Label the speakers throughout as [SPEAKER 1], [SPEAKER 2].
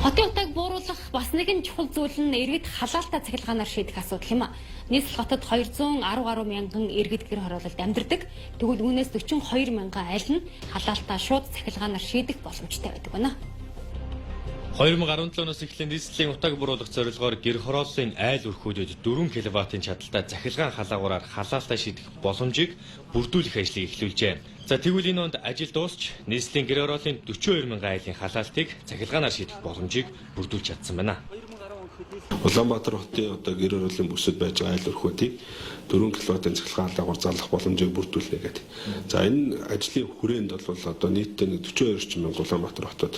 [SPEAKER 1] Хотын утааг бууруулах бас нэгэн чухал зүйл нь иргэд халаалтай цахилгаанаар шийдэх асуудал юм а. Нийслэл хотод 210 гаруй мянган иргэд гэр хороололд амьдардаг. Тэгвэл үүнээс 42 мянган аль нь халаалтай шууд цахилгаанаар шийдэх боломжтой байдаг байна.
[SPEAKER 2] 2017 оноос эхлэн нийслэлийн утааг бууруулах зорилгоор гэр хорооллын айл өрхүүдэд 4 кВт-ийн чадалтай цахилгаан халаагаараар халаалтай шийдэх боломжийг бүрдүүлэх ажлыг эхлүүлжээ. За тэгвэл энэ онд ажил дуусч нийслэлийн гэр хорооллын 42 мянган айлын халаалтыг цахилгаанаар шийдэх боломжийг бүрдүүлж чадсан байна.
[SPEAKER 3] Улаанбаатар хотын гэр хорооллын бүсэд байж байгаа айл өрхүүдийг 4 кВт-ийн цахилгаан халаагаар залгах боломжийг бүрдүүлнэ гэдэг. За энэ ажлын хүрээнд бол нийтдээ 42 мянга Улаанбаатар хотод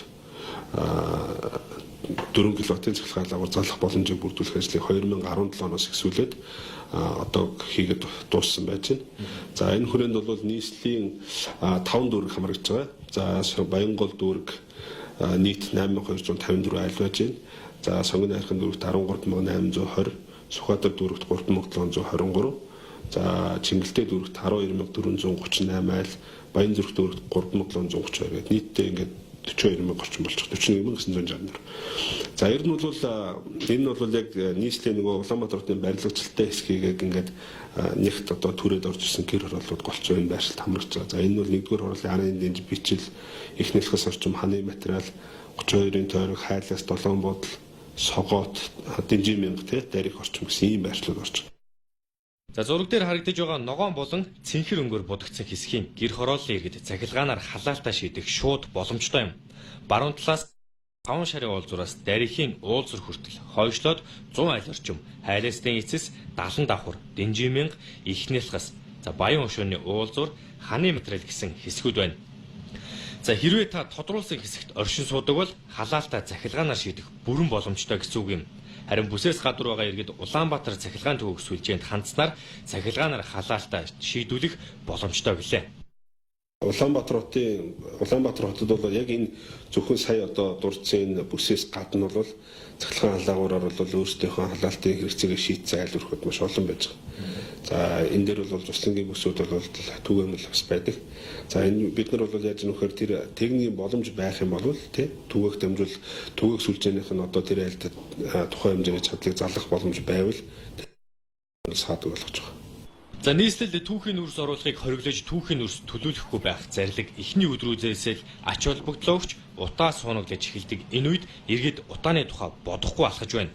[SPEAKER 3] 4 кВт-ийн цахилгаан халаагаар залгах боломжийг бүрдүүлэх ажлыг 2017 оноос эхсүүлээд одоо хийгээд дууссан байж байна. За энэ хүрээнд бол нийслэлийн 5 дүүрэг хамрагдж байгаа. За Баянгол дүүрэг нийт 8254 айл байж байна. За Сонгон хайрхан дүүрэгт 13820, Сүхбаатар дүүрэгт 3723, за Чингэлтэй дүүрэгт 12438 айл, Баян зүрх дүүрэгт 3732 гэдэг нийтдээ ингээд 42 мянга орчим болчих 41960. За ер нь бол энэ бол яг нийслэлийн нөгөө Улаанбаатар хотын барилгацалтай хэсгийг ингээд нэгт одоо түрээд орж ирсэн гэр хорооллууд голцоо энэ байршилд хамрагч байгаа. За энэ бол нэгдүгээр хорооллын хааны дэнж бичил, их нэлхэс орчим ханы материал, 32-ын тойрог, хайлаас 7 бодол, согоот, дэнжин мянга дарих орчим гэсэн ийм байршлууд орж байгаа.
[SPEAKER 2] За зураг дээр харагдаж байгаа ногоон болон цэнхэр өнгөөр будагдсан хэсгийн гэр хорооллын иргэд цахилгаанаар халаалтаа шийдэх шууд боломжтой юм. Баруун талаас 5 шарын уулзуураас дарихийн уулзур хүртэл хойшлоод 100 айл орчим, хайлаастын эцэс 70 давхар, дэнжин мянга, их нэлхэс, за Баян өшөөний уулзур, ханы материал гэсэн хэсгүүд байна. За хэрвээ та тодруулсан хэсэгт оршин суудаг бол халаалтаа цахилгаанаар шийдэх бүрэн боломжтой гэсэн үг юм. Харин бүсээс гадуур байгаа иргэд Улаанбаатар цахилгаан төвөг сүлжээнд хандсанаар цахилгаанаар халаалтаа шийдвүлэх боломжтой гэлээ.
[SPEAKER 3] Улаанбаатар хотод бол яг энэ зөвхөн сая одоо дурдсан бүсээс гадна бол цахилгаан халаагаараар бол өөрсдийнхөө халаалтын хэрэгцээгээ шийдсэн айл өрхөд маш олон байж байгаа. За энэ дээр бол туслангийн бүсүүд бол түгээмэл бас байдаг. За энэ бид нар бол яаж нөхөр тэр техникийн боломж байх юм бол түгээх дамжуул түгээх сүлжээнийх нь одоо тэр айлд тухайн хэмжээний чадлыг залгах боломж байвал саадаг болгож байгаа.
[SPEAKER 2] За нийслэлд түүхийн үрс оруулахыг хориглож түүхийн үрс төлөвлөхгүй байх зарлиг эхний өдрүүзээс л ач холбогдлоогч утаа суунаглаж эхэлдэг. Энэ үед иргэд утааны тухай бодохгүй алхаж байна.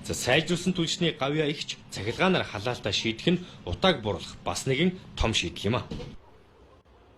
[SPEAKER 2] За сайжруулсан түлшний гавьяа ихч цахилгаанаар халаалтаа шийдэх нь утааг бууруулах бас нэгэн том шийдэл юм а.